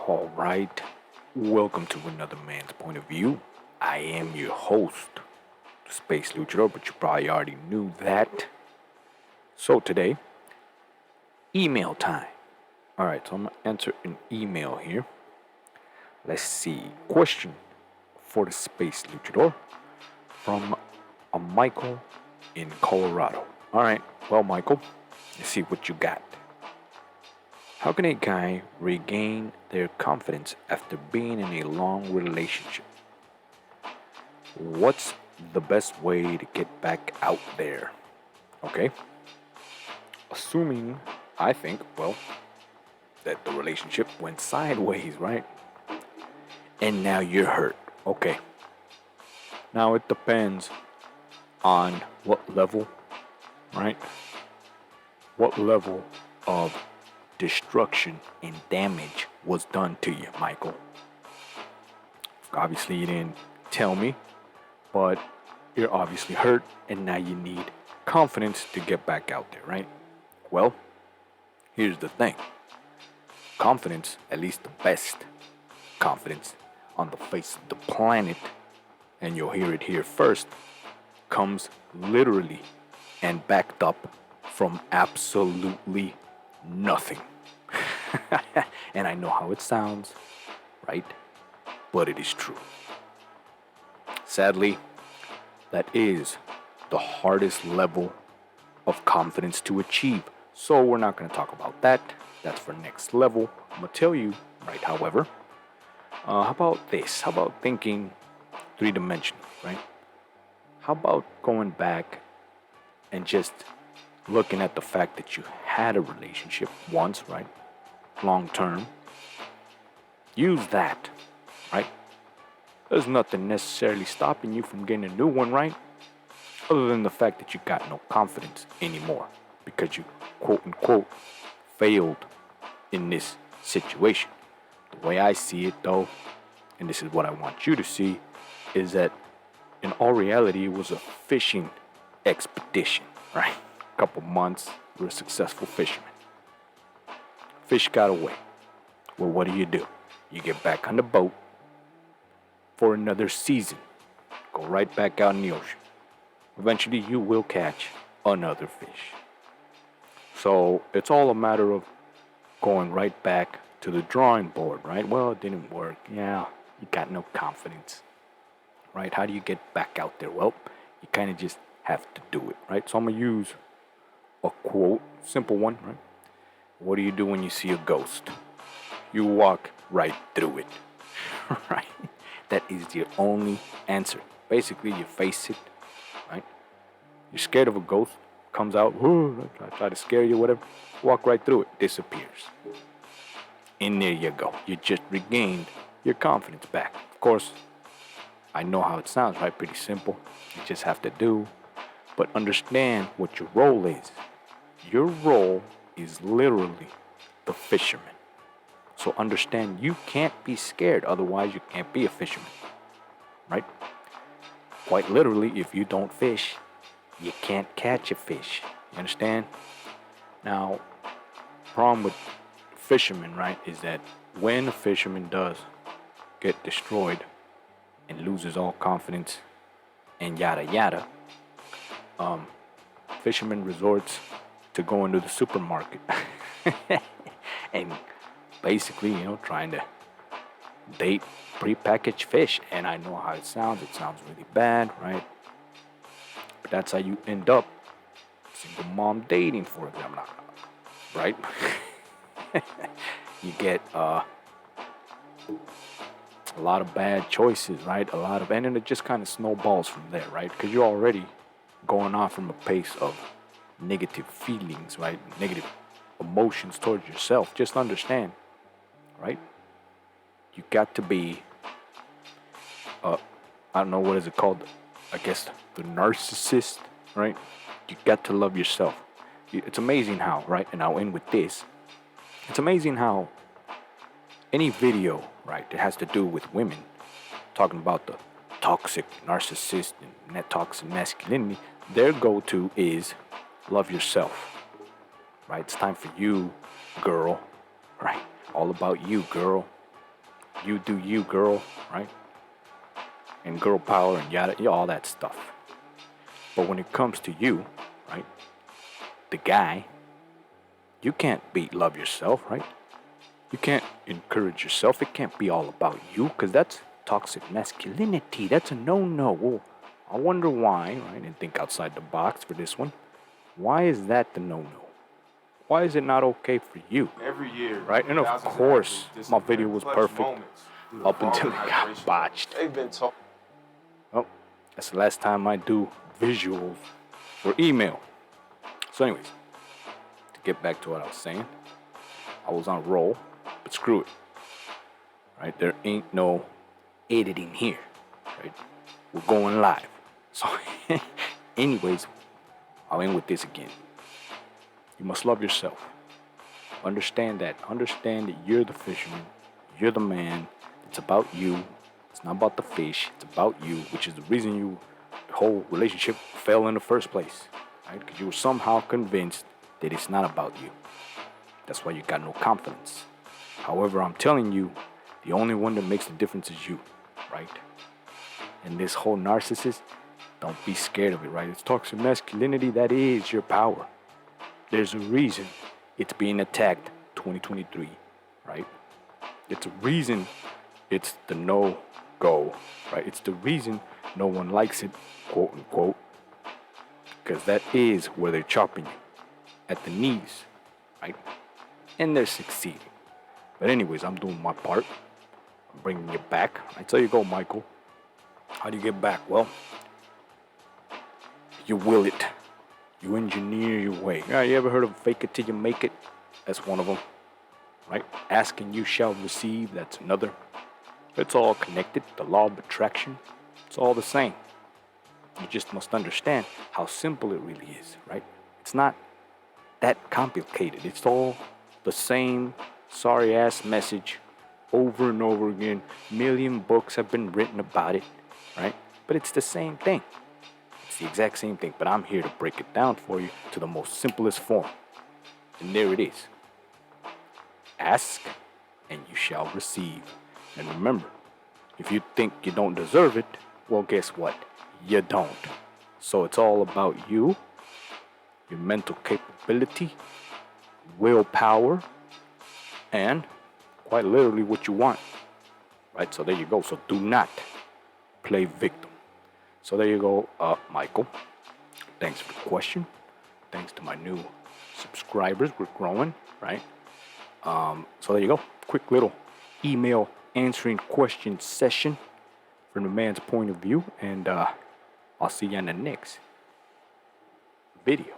All right, welcome to another man's point of view. I am your host, the Space Luchador, but you probably already knew that. So today, email time. All right, so I'm gonna answer an email here. Let's see. Question for the Space Luchador from a Michael in Colorado. All right, well, Michael, let's see what you got. How can a guy regain their confidence after being in a long relationship? What's the best way to get back out there? Okay? Assuming, I think, well, that the relationship went sideways, right? And now you're hurt. Okay. Now it depends on what level, right? What level of destruction and damage was done to you, Michael? Obviously, you didn't tell me, but you're obviously hurt, and now you need confidence to get back out there, right? Well, here's the thing confidence, at least the best confidence on the face of the planet, and you'll hear it here first, comes literally and backed up from absolutely nothing. And I know how it sounds, right? But it is true. Sadly, that is the hardest level of confidence to achieve. So we're not going to talk about that. That's for next level. I'm going to tell you, right, however. How about this? How about thinking three-dimensional, right? How about going back and just looking at the fact that you had a relationship once, right? Long term. Use that, right? There's nothing necessarily stopping you from getting a new one, right? Other than the fact that you got no confidence anymore because you quote unquote failed in this situation. The way I see it though, and this is what I want you to see, is that in all reality it was a fishing expedition, right? A couple months, you're a successful fisherman. Fish got away. Well, what do? You get back on the boat for another season. Go right back out in the ocean. Eventually you will catch another fish. So it's all a matter of going right back to the drawing board, right? Well, it didn't work. Yeah, you got no confidence, right? How do you get back out there? Well, you kind of just have to do it, right? So I'm going to use a quote, simple one, right? What do you do when you see a ghost? You walk right through it, right? That is your only answer. Basically, you face it, right? You're scared of a ghost, comes out, try to scare you, whatever. Walk right through it, disappears. And there you go. You just regained your confidence back. Of course, I know how it sounds, right? Pretty simple. You just have to do. But understand what your role is. Your role is literally the fisherman. So understand you can't be scared, otherwise you can't be a fisherman, right? Quite literally, if you don't fish, you can't catch a fish. You understand? Now, problem with fishermen, right, is that when a fisherman does get destroyed and loses all confidence and yada yada, fisherman resorts to going to the supermarket and basically, trying to date prepackaged fish. And I know how it sounds. It sounds really bad, right? But that's how you end up single mom dating, for example, right? You get a lot of bad choices, right? And then it just kind of snowballs from there, right? Because you're already going off from a pace of negative feelings, right? Negative emotions towards yourself. Just understand, right? You got to be, I don't know, what is it called? I guess the narcissist, right? You got to love yourself. It's amazing how, right? And I'll end with this. It's amazing how any video, right, that has to do with women, talking about the toxic narcissist and that toxic masculinity, their go-to is love yourself, right? It's time for you, girl, right? All about you, girl. You do you, girl, right? And girl power and yada, all that stuff. But when it comes to you, right, the guy, you can't love yourself, right? You can't encourage yourself. It can't be all about you, because that's toxic masculinity. That's a no-no. Well, I wonder why, right? And think outside the box for this one. Why is that the no-no? Why is it not okay for you? Every year, right? And of course, my video was perfect up until it got botched. They've been told. Oh, that's the last time I do visuals for email. So anyways, to get back to what I was saying, I was on a roll, but screw it. Right? There ain't no editing here. Right? We're going live. So anyways, I'll end with this again. You must love yourself. Understand that. Understand that you're the fisherman. You're the man. It's about you. It's not about the fish. It's about you, which is the reason your whole relationship fell in the first place. Right? Because you were somehow convinced that it's not about you. That's why you got no confidence. However, I'm telling you, the only one that makes the difference is you, right? And this whole narcissist, don't be scared of it, right? It's toxic masculinity. That is your power. There's a reason it's being attacked 2023, right? It's a reason it's the no-go, right? It's the reason no one likes it, quote unquote, because that is where they're chopping you, at the knees, right? And they're succeeding. But anyways, I'm doing my part. I'm bringing you back. Right, so you go, Michael. How do you get back? Well, you will it. You engineer your way. Yeah, you ever heard of fake it till you make it? That's one of them, right? Ask and you shall receive. That's another. It's all connected. The law of attraction. It's all the same. You just must understand how simple it really is, right? It's not that complicated. It's all the same sorry ass message over and over again. Million books have been written about it, right? But it's the same thing. It's the exact same thing, but I'm here to break it down for you to the most simplest form. And there it is. Ask and you shall receive. And remember, if you think you don't deserve it, well, guess what? You don't. So it's all about you, your mental capability, willpower, and quite literally what you want. Right? So there you go. So do not play victim. So there you go, Michael. Thanks for the question. Thanks to my new subscribers. We're growing, right? So there you go. Quick little email answering question session from the man's point of view. And I'll see you in the next video.